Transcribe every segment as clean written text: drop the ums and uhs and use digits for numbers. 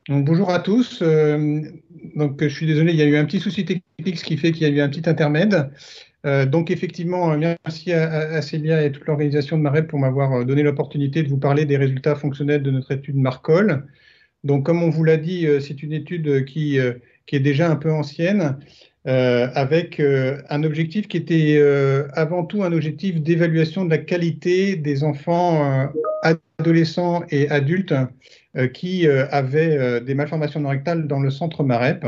Donc, bonjour à tous. Je suis désolé, il y a eu un petit souci technique, ce qui fait qu'il y a eu un petit intermède. Donc effectivement, merci à Célia et à toute l'organisation de MAREP pour m'avoir donné l'opportunité de vous parler des résultats fonctionnels de notre étude Marcol. Donc comme on vous l'a dit, c'est une étude qui est déjà un peu ancienne, avec un objectif qui était avant tout un objectif d'évaluation de la qualité des enfants, adolescents et adultes qui avaient des malformations non rectales dans le centre MAREP.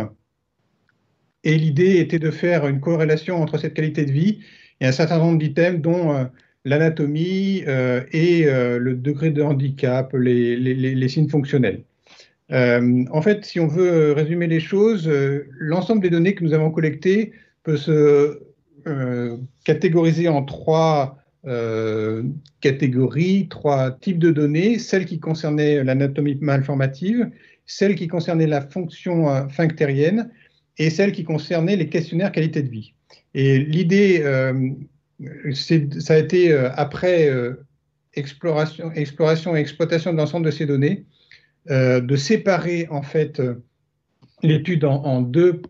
Et l'idée était de faire une corrélation entre cette qualité de vie et un certain nombre d'items, dont l'anatomie et le degré de handicap, les signes fonctionnels. En fait, si on veut résumer les choses, l'ensemble des données que nous avons collectées peut se catégoriser en trois catégories, trois types de données: celles qui concernaient l'anatomie malformative, celles qui concernaient la fonction sphinctérienne et celles qui concernaient les questionnaires qualité de vie. Et l'idée, ça a été, après exploration et exploitation de l'ensemble de ces données, de séparer en fait l'étude en deux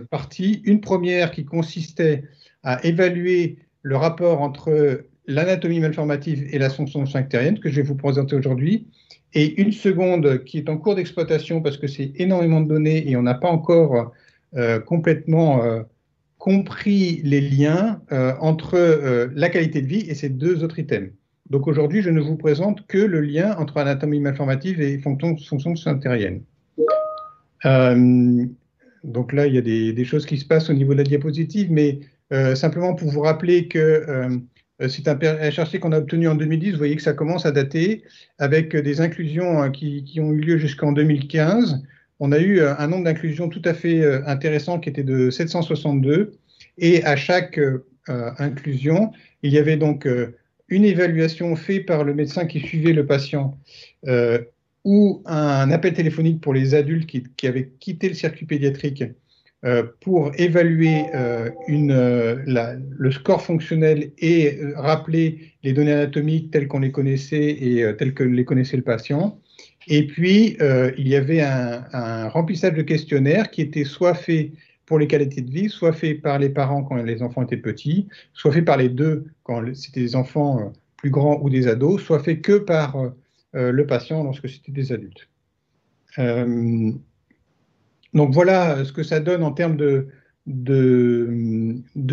parties. Une première qui consistait à évaluer le rapport entre l'anatomie malformative et la fonction sphinctérienne, que je vais vous présenter aujourd'hui, et une seconde qui est en cours d'exploitation parce que c'est énormément de données et on n'a pas encore complètement compris les liens entre la qualité de vie et ces deux autres items. Donc aujourd'hui, je ne vous présente que le lien entre anatomie malformative et fonction sphinctérienne. Euh, donc là, il y a des choses qui se passent au niveau de la diapositive, mais simplement pour vous rappeler que c'est un HRC qu'on a obtenu en 2010. Vous voyez que ça commence à dater, avec des inclusions qui ont eu lieu jusqu'en 2015. On a eu un nombre d'inclusions tout à fait intéressant qui était de 762. Et à chaque inclusion, il y avait donc une évaluation faite par le médecin qui suivait le patient, ou un appel téléphonique pour les adultes qui avaient quitté le circuit pédiatrique pour évaluer le score fonctionnel et rappeler les données anatomiques telles qu'on les connaissait et telles que les connaissait le patient. Et puis, il y avait un remplissage de questionnaire qui était soit fait pour les qualités de vie, soit fait par les parents quand les enfants étaient petits, soit fait par les deux quand c'était des enfants plus grands ou des ados, soit fait que par le patient lorsque c'était des adultes. Donc voilà ce que ça donne en termes de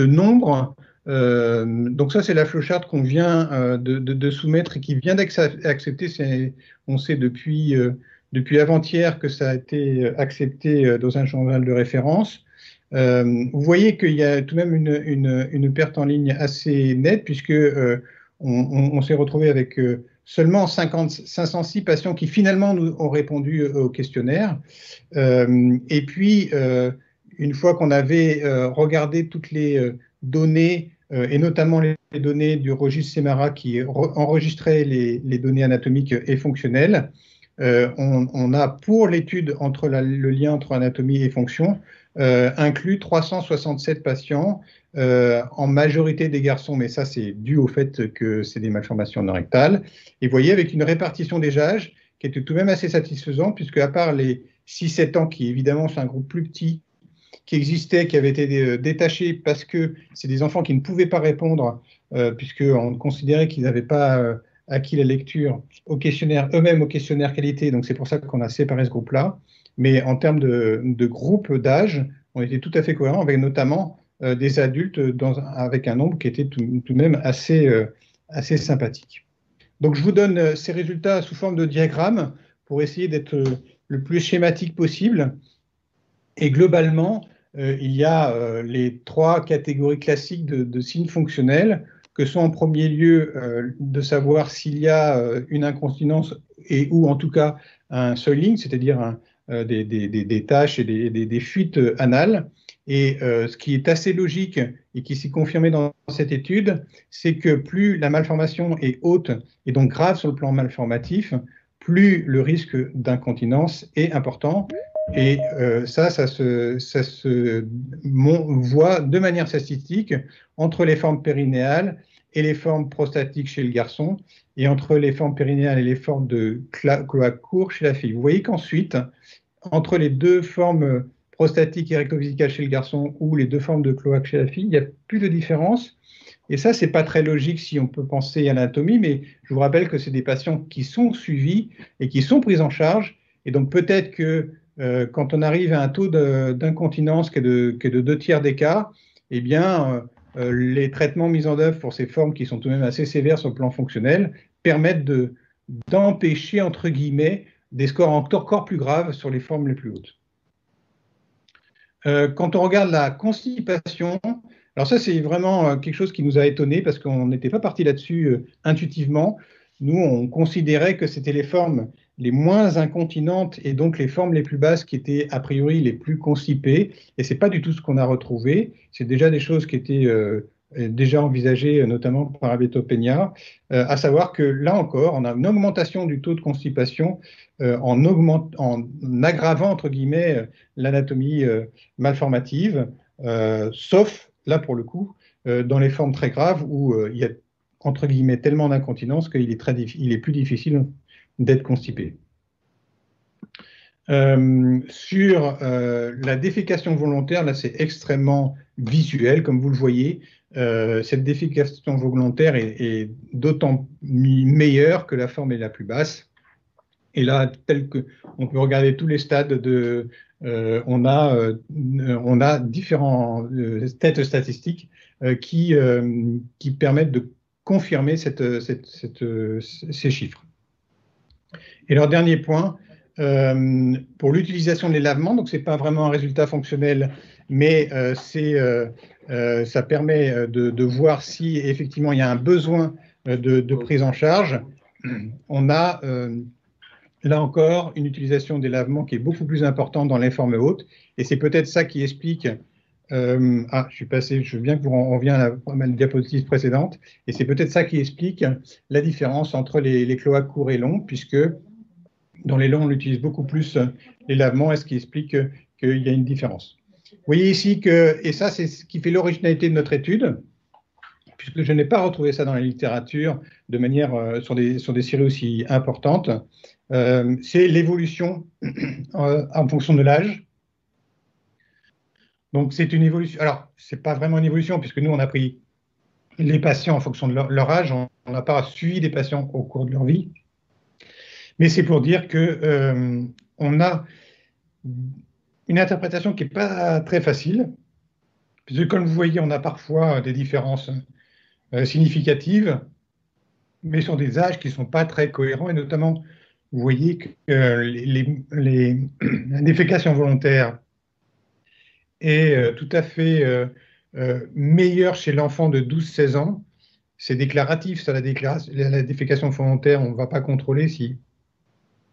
nombre. Donc ça, c'est la flowchart qu'on vient de soumettre et qui vient d'être acceptée. On sait depuis avant-hier que ça a été accepté dans un journal de référence. Vous voyez qu'il y a tout de même une perte en ligne assez nette, puisque on s'est retrouvé avec seulement 506 patients qui finalement ont répondu au questionnaire. Et puis, une fois qu'on avait regardé toutes les données, et notamment les données du registre SEMARA qui enregistrait les données anatomiques et fonctionnelles, on a, pour l'étude entre le lien entre anatomie et fonction, inclus 367 patients, en majorité des garçons, mais ça c'est dû au fait que c'est des malformations non rectales. Et vous voyez, avec une répartition des âges qui était tout de même assez satisfaisante, puisque à part les 6-7 ans, qui évidemment sont un groupe plus petit, qui existait, qui avait été détaché parce que c'est des enfants qui ne pouvaient pas répondre, puisqu'on considérait qu'ils n'avaient pas acquis la lecture au questionnaire, eux-mêmes au questionnaire qualité, donc c'est pour ça qu'on a séparé ce groupe-là. Mais en termes de groupe d'âge, on était tout à fait cohérent, avec notamment des adultes avec un nombre qui était tout de même assez sympathique. Donc je vous donne ces résultats sous forme de diagramme pour essayer d'être le plus schématique possible. Et globalement, il y a les trois catégories classiques de signes fonctionnels, que sont en premier lieu de savoir s'il y a une incontinence ou en tout cas un soiling, c'est-à-dire des taches et des fuites anales. Et ce qui est assez logique et qui s'est confirmé dans cette étude, c'est que plus la malformation est haute et donc grave sur le plan malformatif, plus le risque d'incontinence est important. Et ça se voit de manière statistique entre les formes périnéales et les formes prostatiques chez le garçon, et entre les formes périnéales et les formes de cloaque court chez la fille. Vous voyez qu'ensuite, entre les deux formes prostatiques et rectovésicales chez le garçon ou les deux formes de cloaque chez la fille, il n'y a plus de différence. Et ça, c'est pas très logique si on peut penser à l'anatomie, mais je vous rappelle que c'est des patients qui sont suivis et qui sont pris en charge. Et donc peut-être que quand on arrive à un taux d'incontinence qui est de 2 tiers d'écart, eh bien, les traitements mis en œuvre pour ces formes qui sont tout de même assez sévères sur le plan fonctionnel permettent d'empêcher, entre guillemets, des scores encore plus graves sur les formes les plus hautes. Quand on regarde la constipation, alors ça c'est vraiment quelque chose qui nous a étonné parce qu'on n'était pas parti là-dessus intuitivement. Nous, on considérait que c'était les formes les moins incontinentes et donc les formes les plus basses qui étaient a priori les plus constipées. Et c'est pas du tout ce qu'on a retrouvé. C'est déjà des choses qui étaient déjà envisagées, notamment par Alberto Peña, à savoir que là encore, on a une augmentation du taux de constipation en aggravant entre guillemets l'anatomie malformative, sauf là pour le coup dans les formes très graves où il y a entre guillemets tellement d'incontinence qu'il est il est plus difficile d'être constipé. Sur la défécation volontaire, là c'est extrêmement visuel, comme vous le voyez. Cette défécation volontaire est d'autant meilleure que la forme est la plus basse. Et là, tel que on peut regarder tous les stades de, on a différents têtes statistiques qui permettent de confirmer ces chiffres. Et leur dernier point, pour l'utilisation des lavements, donc c'est pas vraiment un résultat fonctionnel, mais ça permet de voir si effectivement il y a un besoin de prise en charge. On a là encore une utilisation des lavements qui est beaucoup plus importante dans les formes hautes, et c'est peut-être ça qui explique. Je veux bien que vous revienne à la diapositive précédente, et c'est peut-être ça qui explique la différence entre les cloaques courts et longs, puisque dans les longs, on utilise beaucoup plus les lavements, et ce qui explique qu'il y a une différence. Vous voyez ici que, et ça c'est ce qui fait l'originalité de notre étude, puisque je n'ai pas retrouvé ça dans la littérature de manière sur des séries aussi importantes, c'est l'évolution en fonction de l'âge. Donc c'est une évolution, alors c'est pas vraiment une évolution, puisque nous on a pris les patients en fonction de leur âge, on n'a pas suivi des patients au cours de leur vie, mais c'est pour dire que on a une interprétation qui n'est pas très facile, puisque comme vous voyez, on a parfois des différences significatives, mais sur des âges qui ne sont pas très cohérents, et notamment, vous voyez que la défécation volontaire est tout à fait meilleure chez l'enfant de 12-16 ans. C'est déclaratif, ça, la défécation volontaire, on ne va pas contrôler si.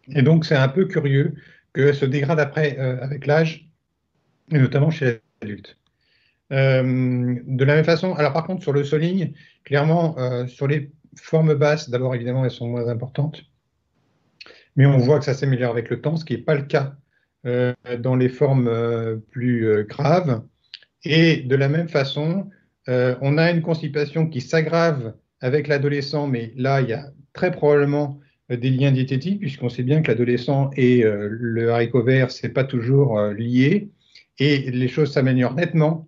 Et donc, c'est un peu curieux que se dégrade après avec l'âge, et notamment chez l'adulte. De la même façon, alors par contre, sur le Soligne, clairement, sur les formes basses, d'abord, évidemment, elles sont moins importantes, mais on voit que ça s'améliore avec le temps, ce qui n'est pas le cas dans les formes plus graves. Et de la même façon, on a une constipation qui s'aggrave avec l'adolescent, mais là, il y a très probablement des liens diététiques, puisqu'on sait bien que l'adolescent et le haricot vert, ce n'est pas toujours lié, et les choses s'améliorent nettement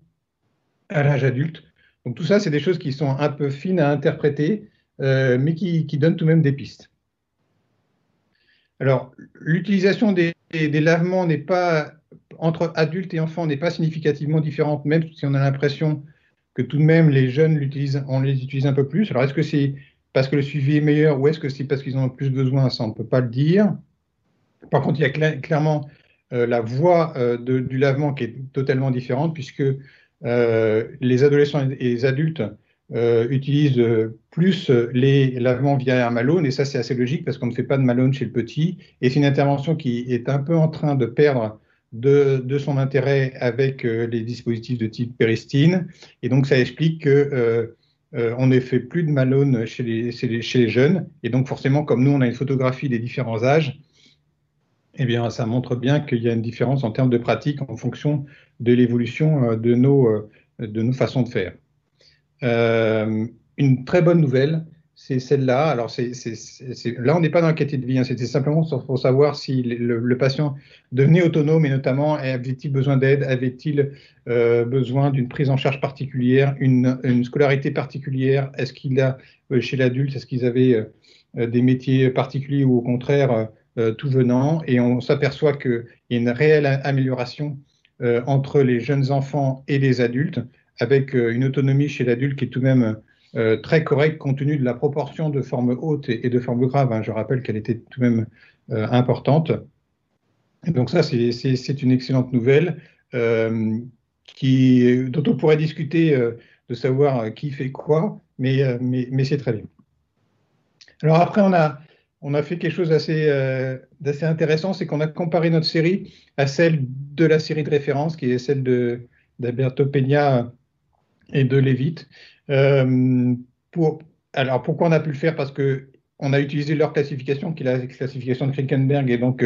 à l'âge adulte. Donc tout ça, c'est des choses qui sont un peu fines à interpréter, mais qui donnent tout de même des pistes. Alors, l'utilisation des lavements n'est pas, entre adultes et enfants, n'est pas significativement différente, même si on a l'impression que tout de même les jeunes on les utilise un peu plus. Alors, est-ce que c'est parce que le suivi est meilleur ou est-ce que c'est parce qu'ils en ont plus besoin? Ça, on ne peut pas le dire. Par contre, il y a clairement la voie du lavement qui est totalement différente, puisque les adolescents et les adultes utilisent plus les lavements via un malone, et ça c'est assez logique parce qu'on ne fait pas de malone chez le petit, et c'est une intervention qui est un peu en train de perdre de son intérêt avec les dispositifs de type péristine, et donc ça explique que on ne fait plus de malone chez les jeunes, et donc forcément comme nous on a une photographie des différents âges, eh bien ça montre bien qu'il y a une différence en termes de pratique en fonction de l'évolution de nos façons de faire. Une très bonne nouvelle, c'est celle-là. Alors, là, on n'est pas dans la qualité de vie, hein. C'était simplement pour savoir si le patient devenait autonome et notamment avait-il besoin d'aide, avait-il besoin d'une prise en charge particulière, une scolarité particulière. Est-ce qu'il a, chez l'adulte, est-ce qu'ils avaient des métiers particuliers ou au contraire tout venant? Et on s'aperçoit qu'il y a une réelle amélioration entre les jeunes enfants et les adultes, avec une autonomie chez l'adulte qui est tout de même très correcte compte tenu de la proportion de formes hautes et de formes graves, hein. Je rappelle qu'elle était tout de même importante. Et donc ça, c'est une excellente nouvelle dont on pourrait discuter de savoir qui fait quoi, mais c'est très bien. Alors après, on a fait quelque chose d'assez intéressant, c'est qu'on a comparé notre série à celle de la série de référence, qui est celle d'Alberto Peña et de Leavitt. Alors pourquoi on a pu le faire? Parce que on a utilisé leur classification, qui est la classification de Klinkenberg, et donc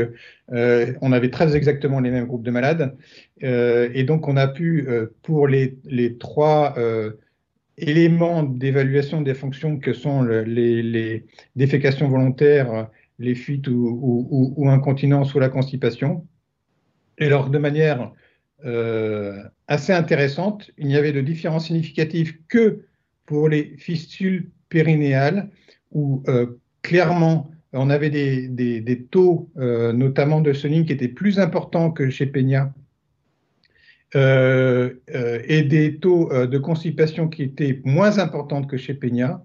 on avait très exactement les mêmes groupes de malades. Et donc on a pu, pour les trois éléments d'évaluation des fonctions que sont les défécations volontaires, les fuites ou incontinence ou la constipation, et alors de manière assez intéressante, il n'y avait de différence significative que pour les fistules périnéales, où clairement on avait des taux, notamment de Sonning, qui étaient plus importants que chez Peña, et des taux de constipation qui étaient moins importants que chez Peña.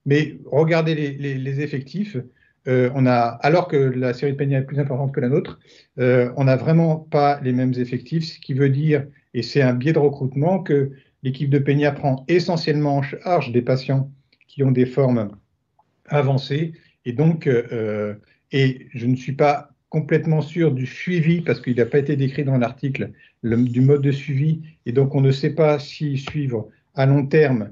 Mais regardez les effectifs, alors que la série de Peña est plus importante que la nôtre, on n'a vraiment pas les mêmes effectifs, ce qui veut dire, et c'est un biais de recrutement, que l'équipe de Peña prend essentiellement en charge des patients qui ont des formes avancées. Et donc, et je ne suis pas complètement sûr du suivi, parce qu'il n'a pas été décrit dans l'article, du mode de suivi, et donc on ne sait pas si suivre à long terme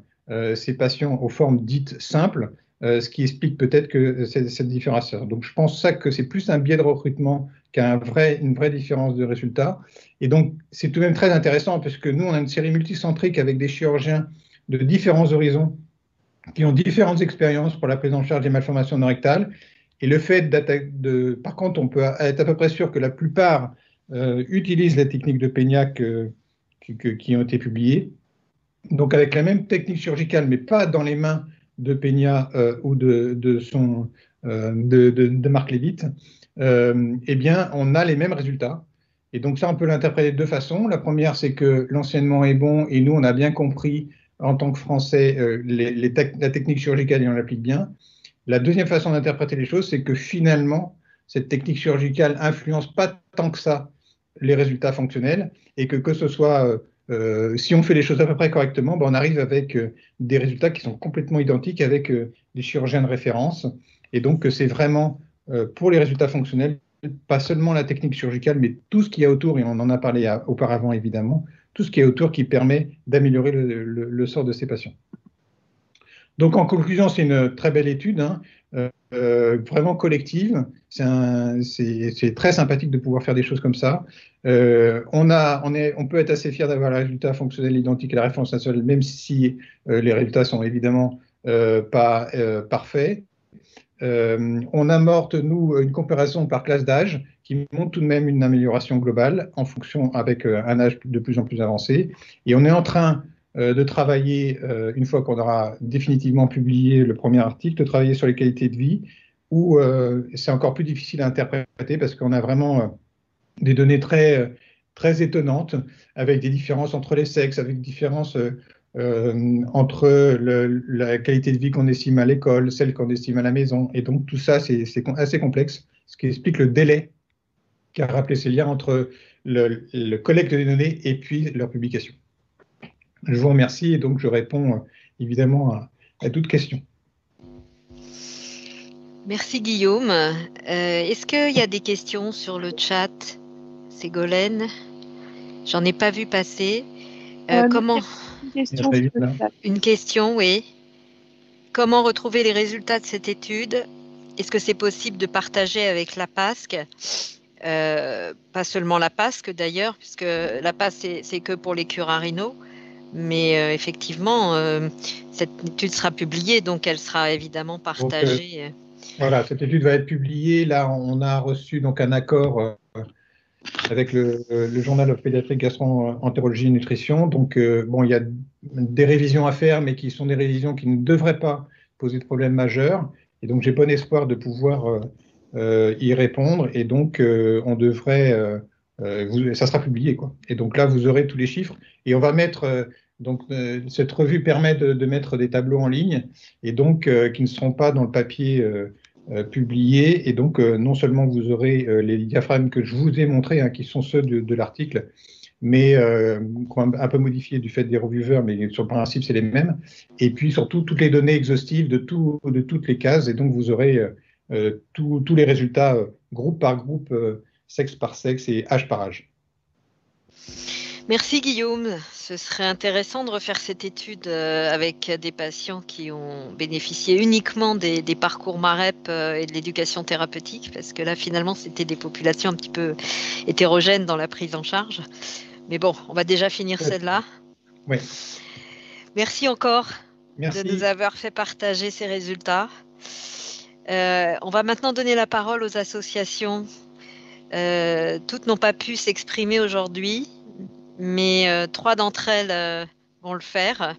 ces patients aux formes dites simples, ce qui explique peut-être que cette différence. Donc je pense ça que c'est plus un biais de recrutement une vraie différence de résultat. Et donc c'est tout de même très intéressant, parce que nous, on a une série multicentrique avec des chirurgiens de différents horizons qui ont différentes expériences pour la prise en charge des malformations non rectales. Et le fait par contre, on peut être à peu près sûr que la plupart utilisent la technique de Peña qui ont été publiées. Donc avec la même technique chirurgicale, mais pas dans les mains de Peña ou de Marc Leavitt, eh bien, on a les mêmes résultats. Et donc ça, on peut l'interpréter de deux façons. La première, c'est que l'enseignement est bon et nous, on a bien compris en tant que Français la technique chirurgicale et on l'applique bien. La deuxième façon d'interpréter les choses, c'est que finalement, cette technique chirurgicale influence pas tant que ça les résultats fonctionnels et que ce soit, si on fait les choses à peu près correctement, ben on arrive avec des résultats qui sont complètement identiques avec des chirurgiens de référence. Et donc, c'est vraiment pour les résultats fonctionnels, pas seulement la technique chirurgicale, mais tout ce qu'il y a autour, et on en a parlé auparavant évidemment, tout ce qui est autour qui permet d'améliorer le sort de ces patients. Donc en conclusion, c'est une très belle étude, hein, vraiment collective. C'est très sympathique de pouvoir faire des choses comme ça. On peut être assez fier d'avoir un résultat fonctionnel identique à la référence nationale, même si les résultats sont évidemment pas parfaits. On amorte, nous, une comparaison par classe d'âge qui montre tout de même une amélioration globale en fonction avec un âge de plus en plus avancé. Et on est en train de travailler, une fois qu'on aura définitivement publié le premier article, de travailler sur les qualités de vie, où c'est encore plus difficile à interpréter parce qu'on a vraiment des données très étonnantes, avec des différences entre les sexes, avec des différences entre la qualité de vie qu'on estime à l'école, celle qu'on estime à la maison. Et donc tout ça, c'est assez complexe, ce qui explique le délai qu'a rappelé Célia entre le collecte des données et puis leur publication. Je vous remercie et donc je réponds évidemment à toute question. Merci Guillaume. Est-ce qu'il y a des questions sur le chat, Ségolène? J'en ai pas vu passer. Comment... Une question, oui. Comment retrouver les résultats de cette étude? Est-ce que c'est possible de partager avec la PASC? Pas seulement la PASC d'ailleurs, puisque la PASC c'est que pour les curarinaux. Mais effectivement, cette étude sera publiée, donc elle sera évidemment partagée. Donc, voilà, cette étude va être publiée. Là, on a reçu donc un accord avec le Journal of Pediatric Gastroentérologie et Nutrition. Donc, bon, il y a des révisions à faire, mais qui sont des révisions qui ne devraient pas poser de problème majeur. Et donc, j'ai bon espoir de pouvoir y répondre. Et donc, on devrait, ça sera publié, quoi. Et donc là, vous aurez tous les chiffres. Et on va mettre, donc, cette revue permet de mettre des tableaux en ligne, et donc qui ne seront pas dans le papier publiés. Et donc, non seulement vous aurez les diaphragmes que je vous ai montrés, hein, qui sont ceux de l'article, mais un peu modifiés du fait des reviewers, mais sur le principe, c'est les mêmes. Et puis surtout, toutes les données exhaustives de toutes les cases. Et donc, vous aurez tous les résultats groupe par groupe, sexe par sexe et âge par âge. Merci Guillaume. Ce serait intéressant de refaire cette étude avec des patients qui ont bénéficié uniquement des parcours MAREP et de l'éducation thérapeutique, parce que là finalement c'était des populations un petit peu hétérogènes dans la prise en charge. Mais bon, on va déjà finir celle-là. Oui. Merci encore Merci de nous avoir fait partager ces résultats. On va maintenant donner la parole aux associations. Toutes n'ont pas pu s'exprimer aujourd'hui, mais 3 d'entre elles vont le faire.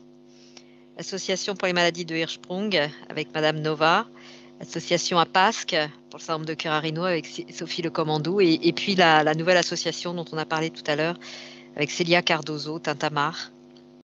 L'Association pour les maladies de Hirschsprung avec Madame Nova, l'Association APASC pour le syndrome de Currarino avec Sophie Le Commandou, et puis la nouvelle association dont on a parlé tout à l'heure avec Célia Cardozo, Tintamarre.